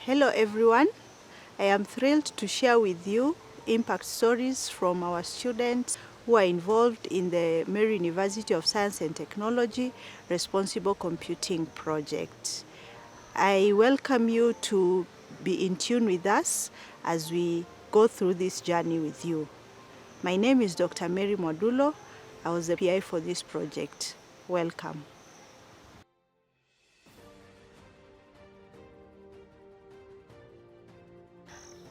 Hello everyone, I am thrilled to share with you impact stories from our students who are involved in the Meru University of Science and Technology Responsible Computing Project. I welcome you to be in tune with us as we go through this journey with you. My name is Dr. Mwadulo. I was the PI for this project. Welcome.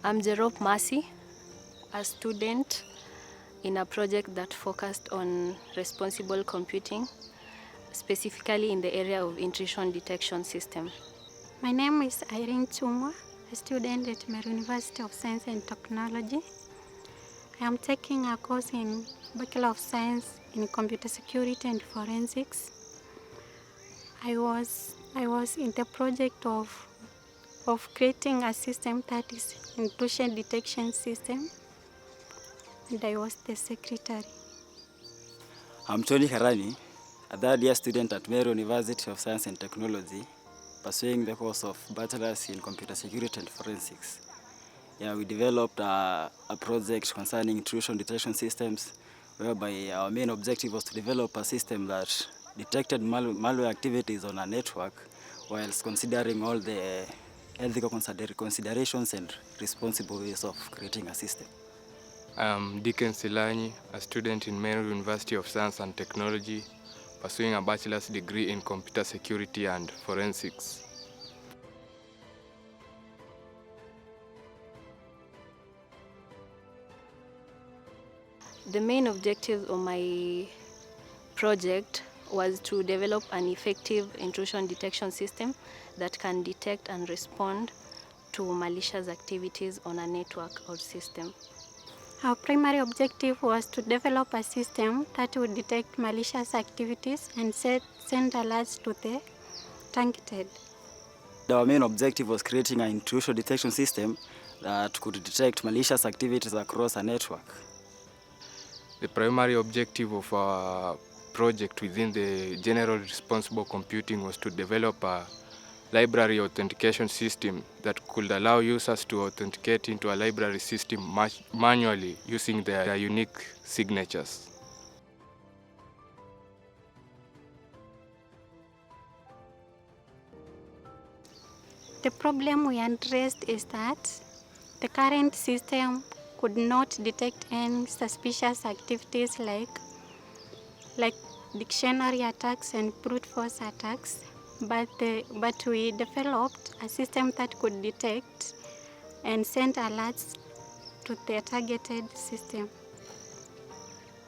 I'm Jerome Mercy, a student in a project that focused on responsible computing, specifically in the area of intrusion detection system. My name is Irene Chumwa, a student at Meru University of Science and Technology. I am taking a course in Bachelor of Science in Computer Security and Forensics. I was in the project of creating a system that is intrusion detection system, and I was the secretary. I'm Tony Harani, a third-year student at Meru University of Science and Technology, pursuing the course of Bachelor's in Computer Security and Forensics. We developed a project concerning intrusion detection systems, whereby our main objective was to develop a system that detected malware activities on a network, whilst considering all the ethical considerations and responsible ways of creating a system. I'm Deacon Silanyi, a student in Meru University of Science and Technology, pursuing a bachelor's degree in Computer Security and Forensics. The main objective of my project was to develop an effective intrusion detection system that can detect and respond to malicious activities on a network or system. Our primary objective was to develop a system that would detect malicious activities and send alerts to the targeted. Our main objective was creating an intrusion detection system that could detect malicious activities across a network. The primary objective of our project within the general responsible computing was to develop a library authentication system that could allow users to authenticate into a library system manually using their unique signatures. The problem we addressed is that the current system could not detect any suspicious activities like dictionary attacks and brute force attacks, but we developed a system that could detect and send alerts to the targeted system.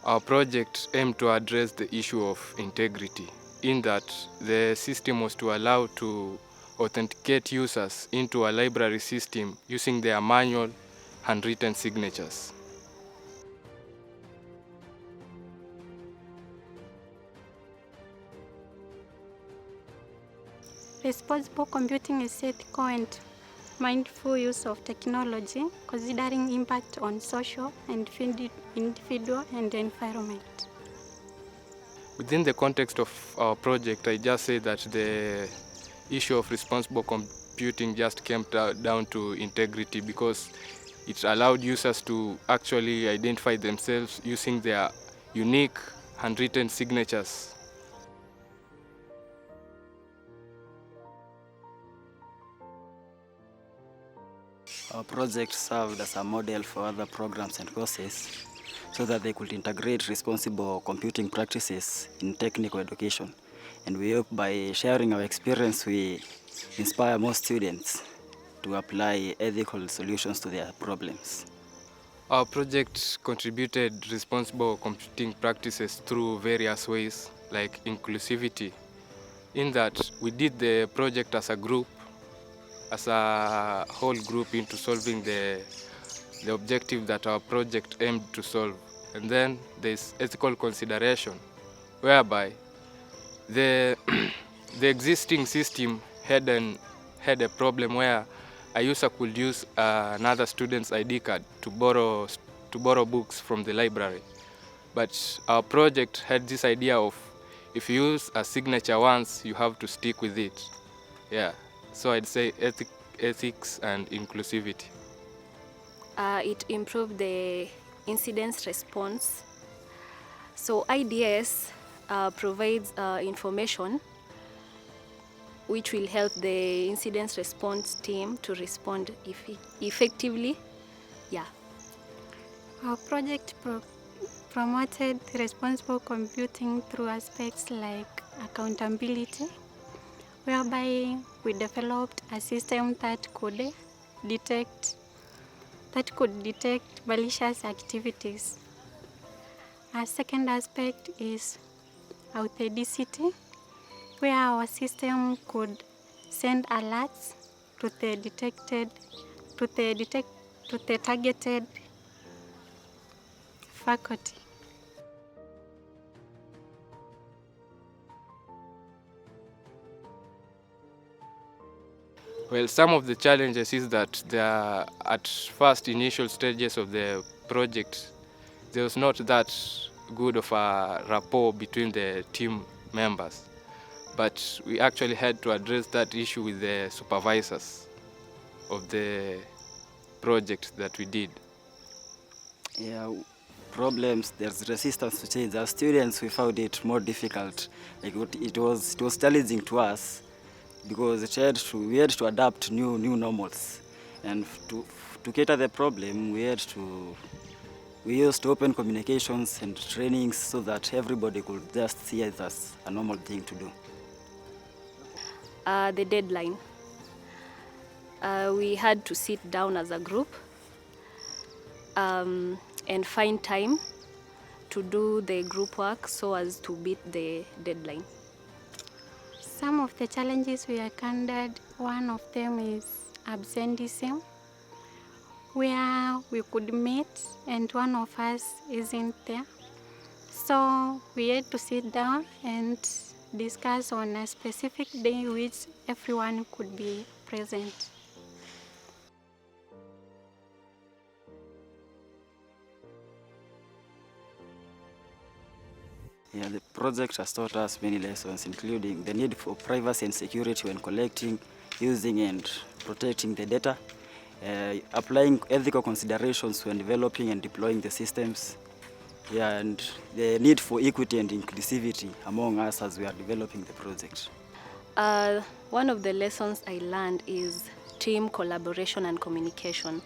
Our project aimed to address the issue of integrity, in that the system was to allow to authenticate users into a library system using their manual handwritten signatures. Responsible computing is ethical and mindful use of technology, considering impact on social and individual and environment. Within the context of our project, I just say that the issue of responsible computing just came down to integrity, because it allowed users to actually identify themselves using their unique handwritten signatures. Our project served as a model for other programs and courses so that they could integrate responsible computing practices in technical education. And we hope by sharing our experience, we inspire more students to apply ethical solutions to their problems. Our project contributed responsible computing practices through various ways, like inclusivity, in that we did the project as a group, as a whole group, into solving the objective that our project aimed to solve. And then there's ethical consideration, whereby the existing system had a problem where a user could use another student's ID card to borrow books from the library. But our project had this idea of, if you use a signature once, you have to stick with it. So I'd say ethics and inclusivity? It improved the incident response. So IDS provides information which will help the incident response team to respond effectively. Yeah. Our project promoted responsible computing through aspects like accountability, whereby we developed a system that could detect malicious activities. Our second aspect is authenticity, where our system could send alerts to the targeted faculty. Well, some of the challenges is that at first initial stages of the project, there was not that good of a rapport between the team members. But we actually had to address that issue with the supervisors of the project that we did. Yeah, problems, there's resistance to change. As students, we found it more difficult. Like it was challenging to us because we had to adapt new normals, and to cater the problem, we used open communications and trainings so that everybody could just see it as a normal thing to do. The deadline. We had to sit down as a group and find time to do the group work so as to beat the deadline. Some of the challenges we encountered, one of them is absenteeism, where we could meet and one of us isn't there. So we had to sit down and discuss on a specific day which everyone could be present. Yeah, the project has taught us many lessons, including the need for privacy and security when collecting, using and protecting the data, applying ethical considerations when developing and deploying the systems, yeah, and the need for equity and inclusivity among us as we are developing the project. One of the lessons I learned is team collaboration and communication.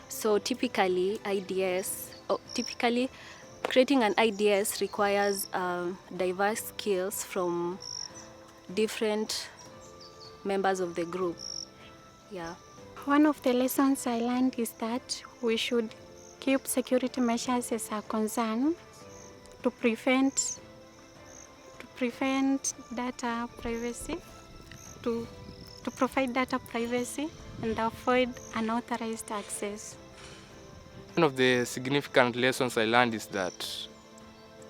So typically creating an IDS requires diverse skills from different members of the group. Yeah. One of the lessons I learned is that we should keep security measures as a concern to prevent data privacy, to provide data privacy and avoid unauthorized access. One of the significant lessons I learned is that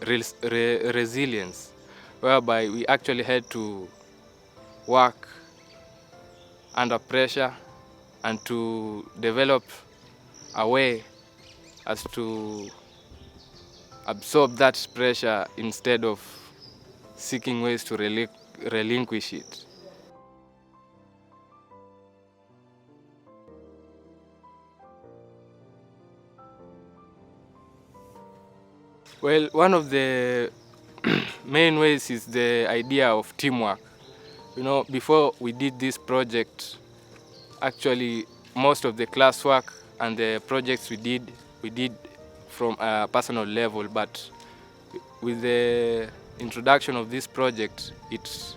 resilience, whereby we actually had to work under pressure and to develop a way as to absorb that pressure instead of seeking ways to relinquish it. Well, one of the main ways is the idea of teamwork. You know, before we did this project, actually most of the classwork and the projects we did from a personal level, but with the introduction of this project, it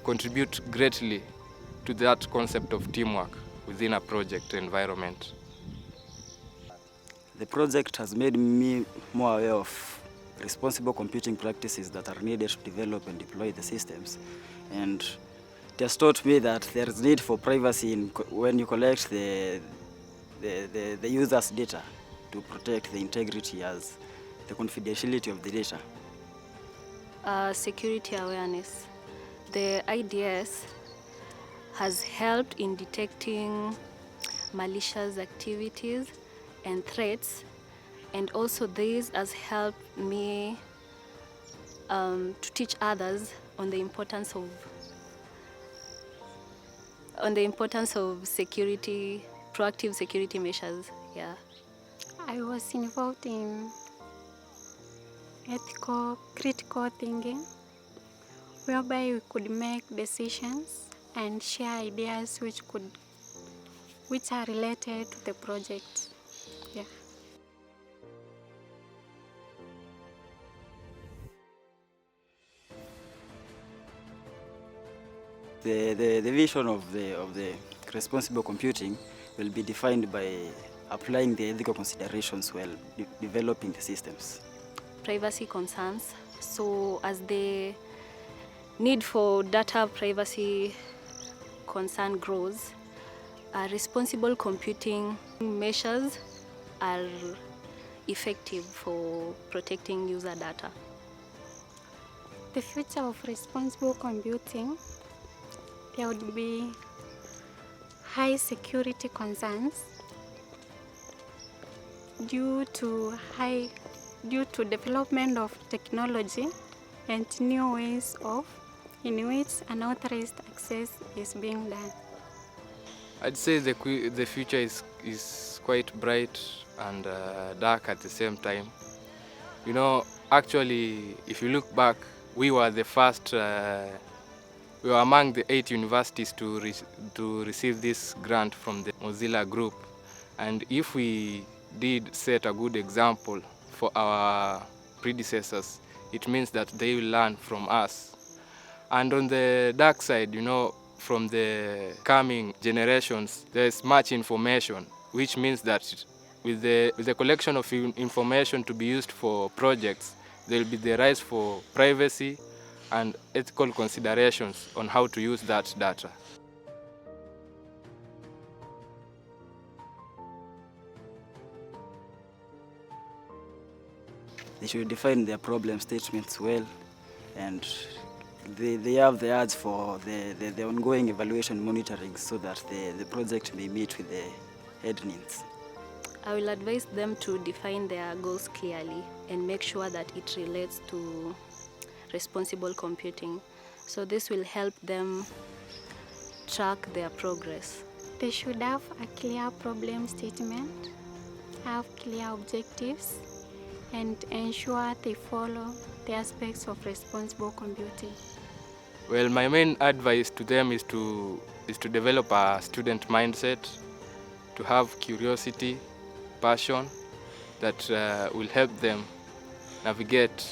contributes greatly to that concept of teamwork within a project environment. The project has made me more aware of responsible computing practices that are needed to develop and deploy the systems. And it has taught me that there is need for privacy when you collect the user's data to protect the integrity as the confidentiality of the data. Security awareness. The IDS has helped in detecting malicious activities and threats, and also this has helped me to teach others on the importance On the importance of security, proactive security measures, yeah. I was involved in ethical, critical thinking, whereby we could make decisions and share ideas which are related to the project. Yeah. The vision of the responsible computing will be defined by applying the ethical considerations while developing the systems. Privacy concerns. So as the need for data privacy concern grows, responsible computing measures are effective for protecting user data. The future of responsible computing, there would be high security concerns due to development of technology and new ways in which unauthorized access is being done. I'd say the future is quite bright and dark at the same time. You know, actually, if you look back, we were the first, we were among the 8 universities to receive this grant from the Mozilla group. And if we did set a good example for our predecessors, it means that they will learn from us. And on the dark side, you know, from the coming generations, there's much information, which means that with the collection of information to be used for projects, there will be the rise for privacy and ethical considerations on how to use that data. They should define their problem statements well, and they have the ads for the ongoing evaluation monitoring so that the project may meet with the head needs. I will advise them to define their goals clearly and make sure that it relates to responsible computing. So this will help them track their progress. They should have a clear problem statement, have clear objectives, and ensure they follow the aspects of responsible computing. Well, my main advice to them is to develop a student mindset, to have curiosity, passion that will help them navigate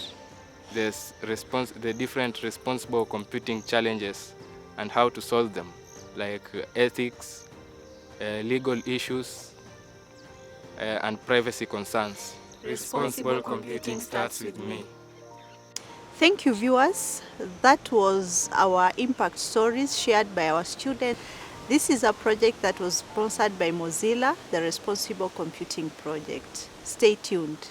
the different responsible computing challenges and how to solve them, like ethics, legal issues, and privacy concerns. Responsible computing starts with me. Thank you, viewers. That was our impact stories shared by our students. This is a project that was sponsored by Mozilla, the Responsible Computing Project. Stay tuned.